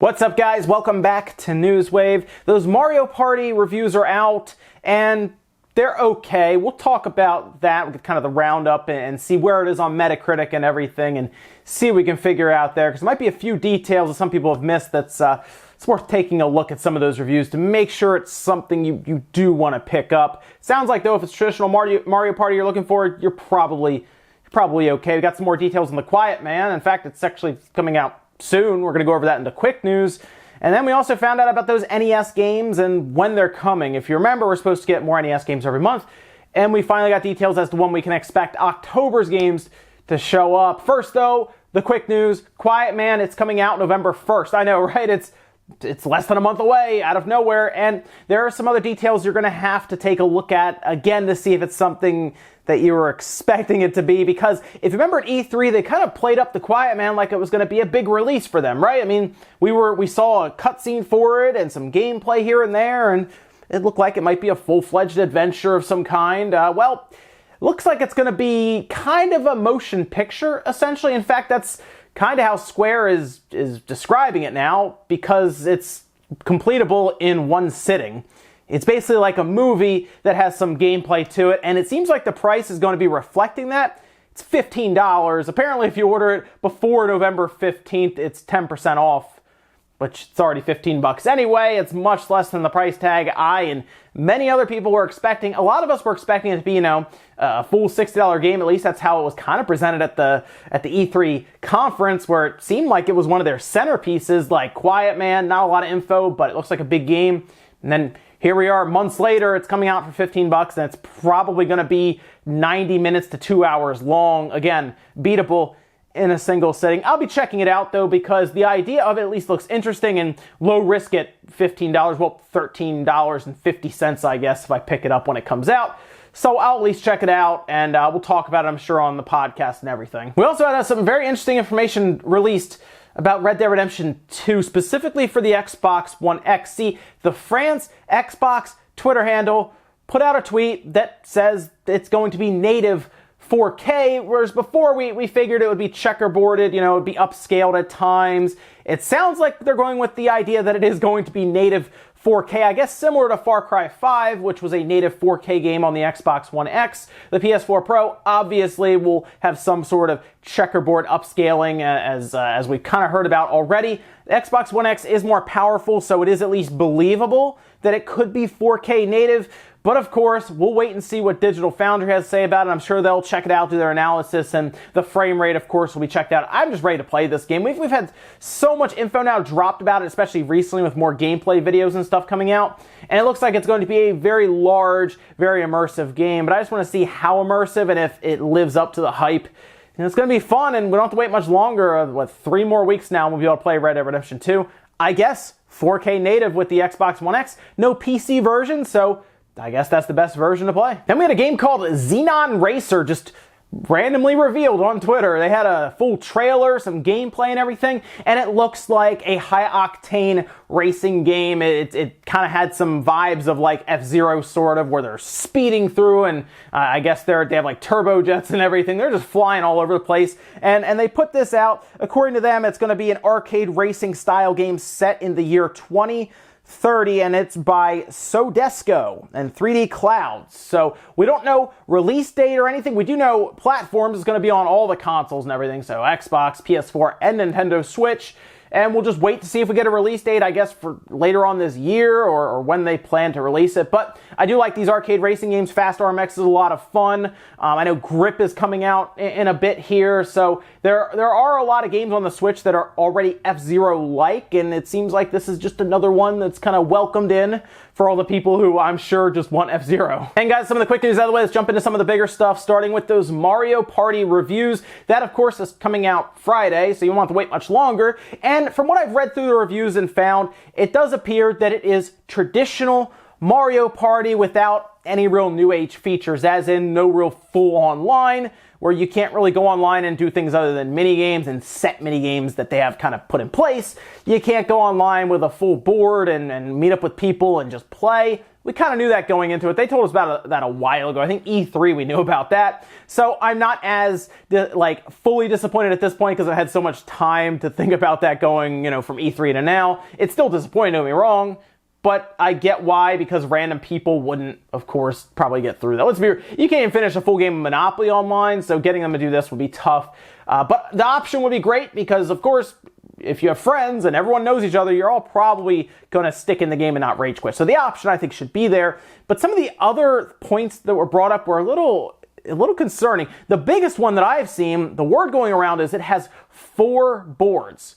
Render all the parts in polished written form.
What's up, guys? Welcome back to Newswave. Those Mario Party reviews are out, and they're okay. We'll talk about that, with kind of the roundup, and see where it is on Metacritic and everything, and see what we can figure out there, because there might be a few details that some people have missed that's it's worth taking a look at some of those reviews to make sure it's something you do want to pick up. Sounds like, though, if it's traditional Mario Party you're looking for, you're probably okay. We got some more details on The Quiet Man. In fact, it's actually coming out soon. We're going to go over that into quick news. And then we also found out about those NES games and when they're coming. If you remember, we're supposed to get more NES games every month, and we finally got details as to when we can expect October's games to show up. First, though, the quick news. Quiet Man, it's coming out November 1st. I know, right? It's less than a month away, out of nowhere, and there are some other details you're going to have to take a look at again to see if it's something that you were expecting it to be, because if you remember at E3, they kind of played up The Quiet Man like it was going to be a big release for them, right? I mean, we saw a cutscene for it and some gameplay here and there, and it looked like it might be a full-fledged adventure of some kind. Well, looks like it's going to be kind of a motion picture, essentially. In fact, that's kind of how Square is describing it now, because it's completable in one sitting. It's basically like a movie that has some gameplay to it, and it seems like the price is going to be reflecting that. It's $15. Apparently, if you order it before November 15th, it's 10% off, which it's already $15 anyway. It's much less than the price tag I and many other people were expecting. A lot of us were expecting it to be, a full $60 game. At least that's how it was kind of presented at the E3 conference, where it seemed like it was one of their centerpieces, like Quiet Man. Not a lot of info, but it looks like a big game. And then here we are months later, it's coming out for $15, and it's probably going to be 90 minutes to 2 hours long. Again, beatable in a single sitting. I'll be checking it out, though, because the idea of it at least looks interesting and low risk at $15. Well, $13.50, I guess, if I pick it up when it comes out. So I'll at least check it out, and we'll talk about it, I'm sure, on the podcast and everything. We also had some very interesting information released about Red Dead Redemption 2, specifically for the Xbox One X. See, the France Xbox Twitter handle put out a tweet that says it's going to be native 4K, whereas before we figured it would be checkerboarded, it would be upscaled at times. It sounds like they're going with the idea that it is going to be native 4K, I guess similar to Far Cry 5, which was a native 4K game on the Xbox One X. The PS4 Pro obviously will have some sort of checkerboard upscaling, as we've kind of heard about already. The Xbox One X is more powerful, so it is at least believable that it could be 4K native. But of course, we'll wait and see what Digital Foundry has to say about it. I'm sure they'll check it out, do their analysis, and the frame rate, of course, will be checked out. I'm just ready to play this game. We've had so much info now dropped about it, especially recently with more gameplay videos and stuff coming out. And it looks like it's going to be a very large, very immersive game. But I just want to see how immersive and if it lives up to the hype. And it's going to be fun, and we don't have to wait much longer. 3 more weeks now, we'll be able to play Red Dead Redemption 2. I guess 4K native with the Xbox One X. No PC version, so I guess that's the best version to play. Then we had a game called Xenon Racer, just randomly revealed on Twitter. They had a full trailer, some gameplay and everything, and it looks like a high-octane racing game. It kind of had some vibes of like F-Zero, sort of, where they're speeding through, and I guess they have like turbojets and everything. They're just flying all over the place, and they put this out. According to them, it's going to be an arcade racing style game set in the year 2030, and it's by Sodesco and 3D Clouds. So we don't know release date or anything. We do know platforms is going to be on all the consoles and everything, so Xbox, PS4, and Nintendo Switch. And we'll just wait to see if we get a release date, I guess, for later on this year or when they plan to release it. But I do like these arcade racing games. Fast RMX is a lot of fun. I know Grip is coming out in a bit here. So there are a lot of games on the Switch that are already F-Zero-like, and it seems like this is just another one that's kind of welcomed in for all the people who I'm sure just want F-Zero. And guys, some of the quick news out of the way. Let's jump into some of the bigger stuff, starting with those Mario Party reviews. That, of course, is coming out Friday, so you won't have to wait much longer. And from what I've read through the reviews and found, it does appear that it is traditional Mario Party without any real new age features, as in no real full online, where you can't really go online and do things other than mini games and set mini games that they have kind of put in place. You can't go online with a full board and meet up with people and just play. We kind of knew that going into it. They told us about that a while ago. I think E3 we knew about that. So I'm not as fully disappointed at this point because I had so much time to think about that going, from E3 to now. It's still disappointing, don't get me wrong, but I get why, because random people wouldn't, of course, probably get through that. Let's be real. You can't even finish a full game of Monopoly online, so getting them to do this would be tough. But the option would be great because, of course, if you have friends and everyone knows each other, you're all probably going to stick in the game and not rage quit. So the option, I think, should be there. But some of the other points that were brought up were a little concerning. The biggest one that I've seen, the word going around is it has 4 boards.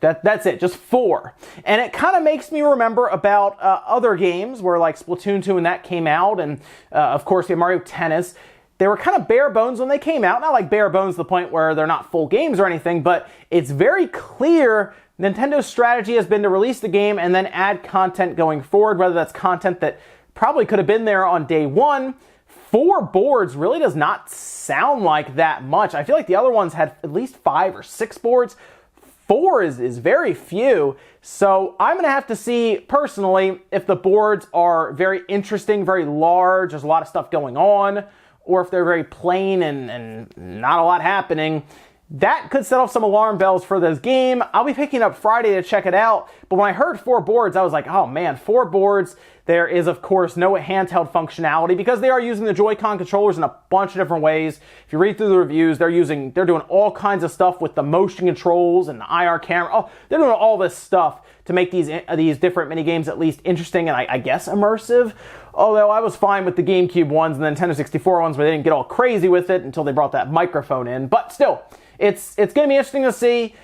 That's it, just 4. And it kind of makes me remember about other games where Splatoon 2 and that came out. And of course, we have Mario Tennis. They were kind of bare bones when they came out. Not like bare bones to the point where they're not full games or anything, but it's very clear Nintendo's strategy has been to release the game and then add content going forward, whether that's content that probably could have been there on day one. 4 boards really does not sound like that much. I feel like the other ones had at least 5 or 6 boards. 4 is very few. So I'm going to have to see, personally, if the boards are very interesting, very large, there's a lot of stuff going on, or if they're very plain and not a lot happening. That could set off some alarm bells for this game. I'll be picking up Friday to check it out, but when I heard 4 boards, I was like, oh man, 4 boards. There is, of course, no handheld functionality because they are using the Joy-Con controllers in a bunch of different ways. If you read through the reviews, they're doing all kinds of stuff with the motion controls and the IR camera. Oh, they're doing all this stuff to make these different mini games at least interesting and I guess immersive. Although I was fine with the GameCube ones and the Nintendo 64 ones where they didn't get all crazy with it until they brought that microphone in. But still, it's going to be interesting to see.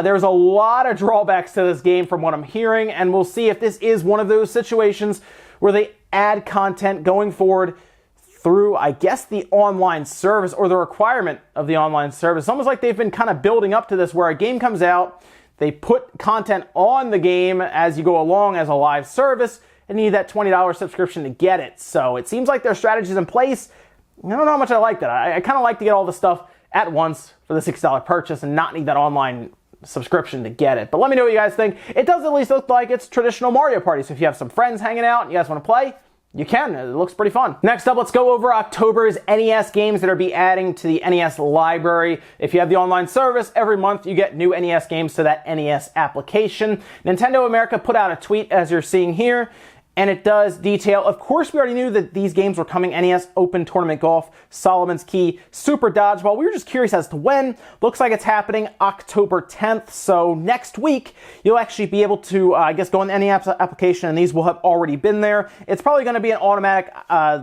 There's a lot of drawbacks to this game from what I'm hearing, and we'll see if this is one of those situations where they add content going forward through, I guess, the online service or the requirement of the online service. It's almost like they've been kind of building up to this where a game comes out, they put content on the game as you go along as a live service, and you need that $20 subscription to get it. So it seems like their strategy is in place. I don't know how much I like that. I kind of like to get all the stuff at once for the $6 purchase and not need that online subscription to get it. But let me know what you guys think. It does at least look like it's traditional Mario Party. So if you have some friends hanging out and you guys want to play, you can. It looks pretty fun. Next up, let's go over October's NES games that are be adding to the NES library. If you have the online service, every month you get new NES games to that NES application. Nintendo America put out a tweet, as you're seeing here, and it does detail, of course we already knew that these games were coming: NES Open Tournament Golf, Solomon's Key, Super Dodgeball. We were just curious as to when. Looks like it's happening October 10th, so next week you'll actually be able to, I guess, go on the NES application and these will have already been there. It's probably going to be an automatic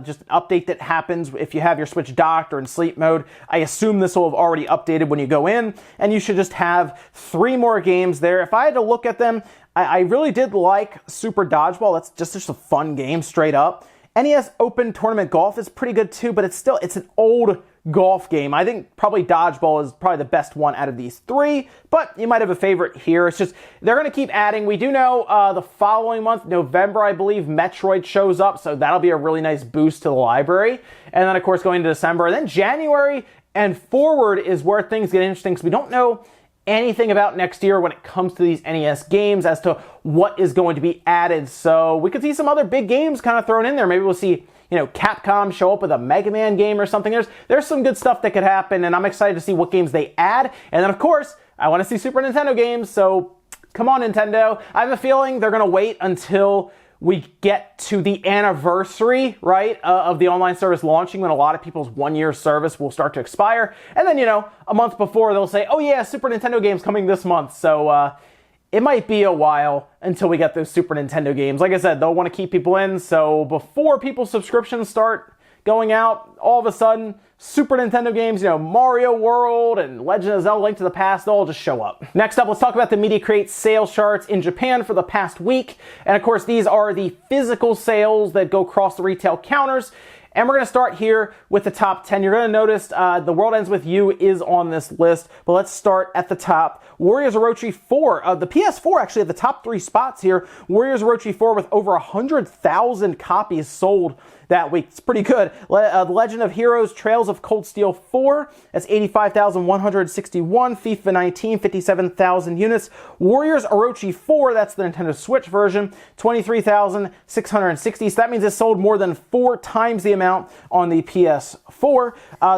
just an update that happens if you have your Switch docked or in sleep mode. I assume this will have already updated when you go in, and you should just have 3 more games there. If I had to look at them, I really did like Super Dodgeball. That's just a fun game, straight up. NES Open Tournament Golf is pretty good too, but it's an old golf game. I think probably Dodgeball is probably the best one out of these 3, but you might have a favorite here. It's just, they're going to keep adding. We do know the following month, November, I believe, Metroid shows up, so that'll be a really nice boost to the library. And then, of course, going to December. And then January and forward is where things get interesting, because we don't know anything about next year when it comes to these NES games as to what is going to be added. So we could see some other big games kind of thrown in there. Maybe we'll see, Capcom show up with a Mega Man game or something. There's some good stuff that could happen, and I'm excited to see what games they add. And then, of course, I want to see Super Nintendo games, so come on, Nintendo. I have a feeling they're going to wait until we get to the anniversary, right, of the online service launching, when a lot of people's 1-year service will start to expire. And then, a month before, they'll say, oh yeah, Super Nintendo games coming this month. So it might be a while until we get those Super Nintendo games. Like I said, they'll want to keep people in. So before people's subscriptions start going out, all of a sudden, Super Nintendo games, Mario World and Legend of Zelda Link to the Past, they'll all just show up. Next up, let's talk about the Media Create sales charts in Japan for the past week. And of course, these are the physical sales that go across the retail counters. And we're going to start here with the top 10. You're going to notice The World Ends With You is on this list, but let's start at the top. Warriors Orochi 4, the PS4 actually at the top 3 spots here. Warriors Orochi 4 with over 100,000 copies sold that week. It's pretty good. The Legend of Heroes Trails of Cold Steel 4, that's 85,161. FIFA 19, 57,000 units. Warriors Orochi 4, that's the Nintendo Switch version, 23,660. So that means it sold more than 4 times the amount on the PS4.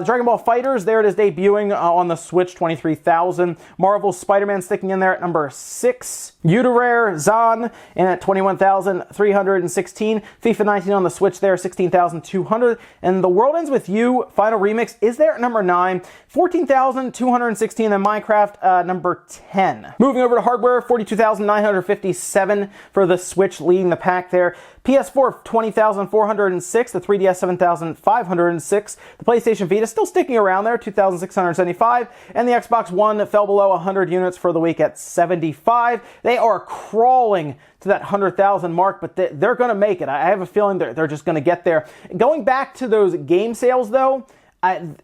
Dragon Ball FighterZ, there it is debuting on the Switch, 23,000. Marvel Spider-Man sticking in there at number 6. Uterare Zan in at 21,316. FIFA 19 on the Switch there, 16,200. And The World Ends With You Final Remix is there at number 9, 14,216. And Minecraft number 10. Moving over to hardware, 42,957 for the Switch leading the pack there. PS4 20,406, the 3DS 7,506, the PlayStation Vita still sticking around there, 2,675, and the Xbox One fell below 100 units for the week at 75. They are crawling to that 100,000 mark, but they're going to make it. I have a feeling they're just going to get there. Going back to those game sales, though,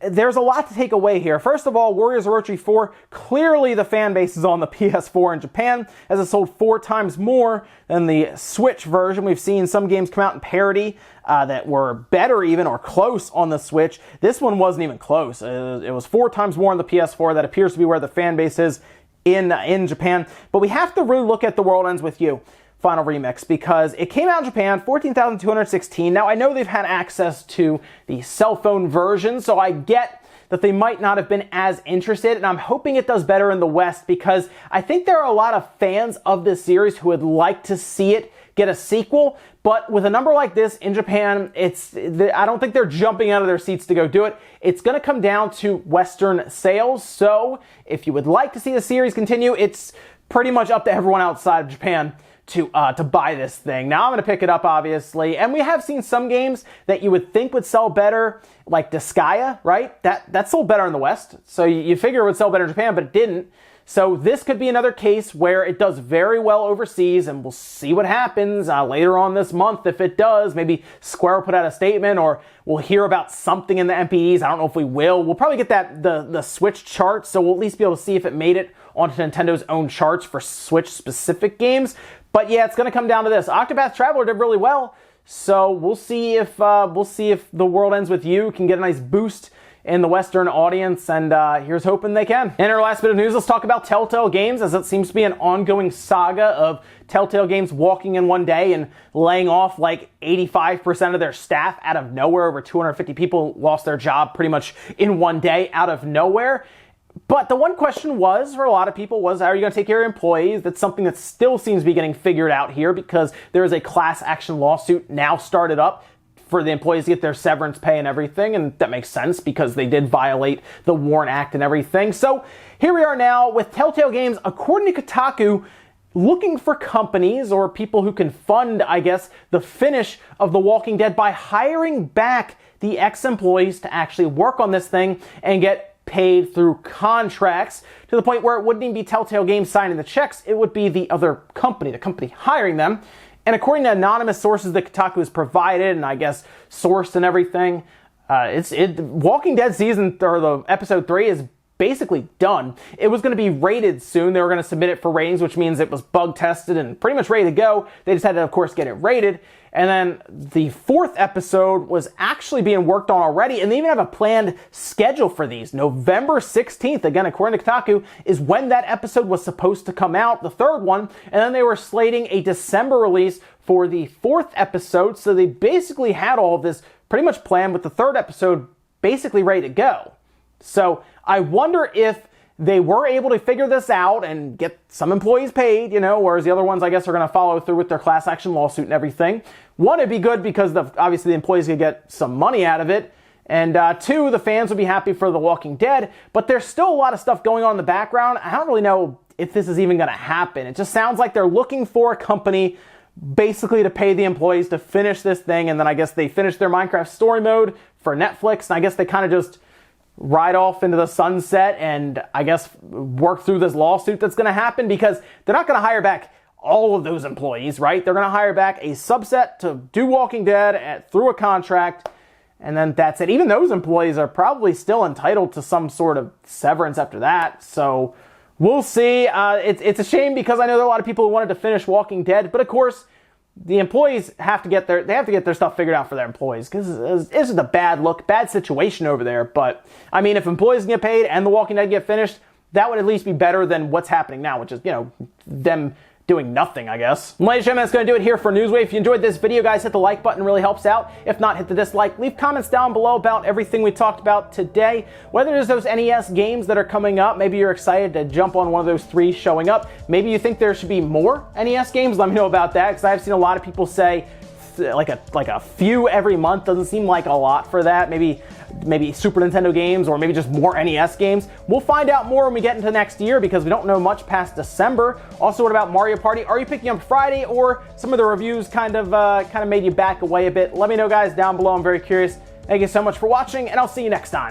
there's a lot to take away here. First of all, Warriors Orochi 4, clearly the fan base is on the PS4 in Japan, as it sold 4 times more than the Switch version. We've seen some games come out in parity that were better even or close on the Switch. This one wasn't even close. It was 4 times more on the PS4. That appears to be where the fan base is in Japan. But we have to really look at The World Ends With You Final Remix, because it came out in Japan, 14,216. Now, I know they've had access to the cell phone version, so I get that they might not have been as interested, and I'm hoping it does better in the West, because I think there are a lot of fans of this series who would like to see it get a sequel, but with a number like this in Japan, I don't think they're jumping out of their seats to go do it. It's going to come down to Western sales, so if you would like to see the series continue, it's pretty much up to everyone outside of Japan to buy this thing. Now I'm going to pick it up, obviously, and we have seen some games that you would think would sell better, like Disgaea, right? That sold better in the West, so you figure it would sell better in Japan, but it didn't. So this could be another case where it does very well overseas, and we'll see what happens later on this month. If it does, maybe Square will put out a statement, or we'll hear about something in the MPDs. I don't know if we will. We'll probably get the Switch charts, so we'll at least be able to see if it made it onto Nintendo's own charts for Switch-specific games. But yeah, it's going to come down to this. Octopath Traveler did really well, so we'll see if The World Ends With You can get a nice boost in the Western audience, and here's hoping they can. In our last bit of news, let's talk about Telltale Games, as it seems to be an ongoing saga of Telltale Games walking in one day and laying off like 85% of their staff out of nowhere. Over 250 people lost their job pretty much in one day out of nowhere. But the one question was, for a lot of people, was how are you going to take care of your employees? That's something that still seems to be getting figured out here, because there is a class action lawsuit now started up for the employees to get their severance pay and everything, and that makes sense because they did violate the WARN Act and everything. So here we are now with Telltale Games, according to Kotaku, looking for companies or people who can fund, I guess, the finish of The Walking Dead by hiring back the ex-employees to actually work on this thing and get paid through contracts, to the point where it wouldn't even be Telltale Games signing the checks, it would be the other company, the company hiring them. And according to anonymous sources that Kotaku has provided, and I guess sourced and everything, Walking Dead the episode 3 is basically done. It was going to be rated soon. They were going to submit it for ratings, which means it was bug tested and pretty much ready to go. They just had to, of course, get it rated. And then the 4th episode was actually being worked on already, and they even have a planned schedule for these. November 16th, again, according to Kotaku, is when that episode was supposed to come out, the 3rd one, and then they were slating a December release for the 4th episode, so they basically had all of this pretty much planned with the 3rd episode basically ready to go. So I wonder if they were able to figure this out and get some employees paid, whereas the other ones, I guess, are going to follow through with their class action lawsuit and everything. One, it'd be good because obviously the employees could get some money out of it. And 2, the fans would be happy for The Walking Dead. But there's still a lot of stuff going on in the background. I don't really know if this is even going to happen. It just sounds like they're looking for a company basically to pay the employees to finish this thing. And then I guess they finish their Minecraft story mode for Netflix. And I guess they kind of just ride off into the sunset and I guess work through this lawsuit that's going to happen, because they're not going to hire back all of those employees, right? They're going to hire back a subset to do Walking Dead through a contract, and then that's it. Even those employees are probably still entitled to some sort of severance after that, so we'll see. It's a shame because I know there are a lot of people who wanted to finish Walking Dead, but of course, the employees have to get their stuff figured out for their employees, because this is a bad situation over there. But I mean, if employees get paid and The Walking Dead get finished, that would at least be better than what's happening now, which is, them doing nothing, I guess. Ladies and gentlemen, that's going to do it here for Newswave. If you enjoyed this video, guys, hit the like button, really helps out. If not, hit the dislike. Leave comments down below about everything we talked about today. Whether there's those NES games that are coming up, maybe you're excited to jump on one of those 3 showing up. Maybe you think there should be more NES games. Let me know about that, because I've seen a lot of people say like a few every month doesn't seem like a lot for that. Maybe Super Nintendo games, or maybe just more NES games. We'll find out more when we get into next year, because we don't know much past December. Also, what about Mario Party? Are you picking up Friday, or some of the reviews kind of made you back away a bit? Let me know, guys, down below. I'm very curious. Thank you so much for watching, and I'll see you next time.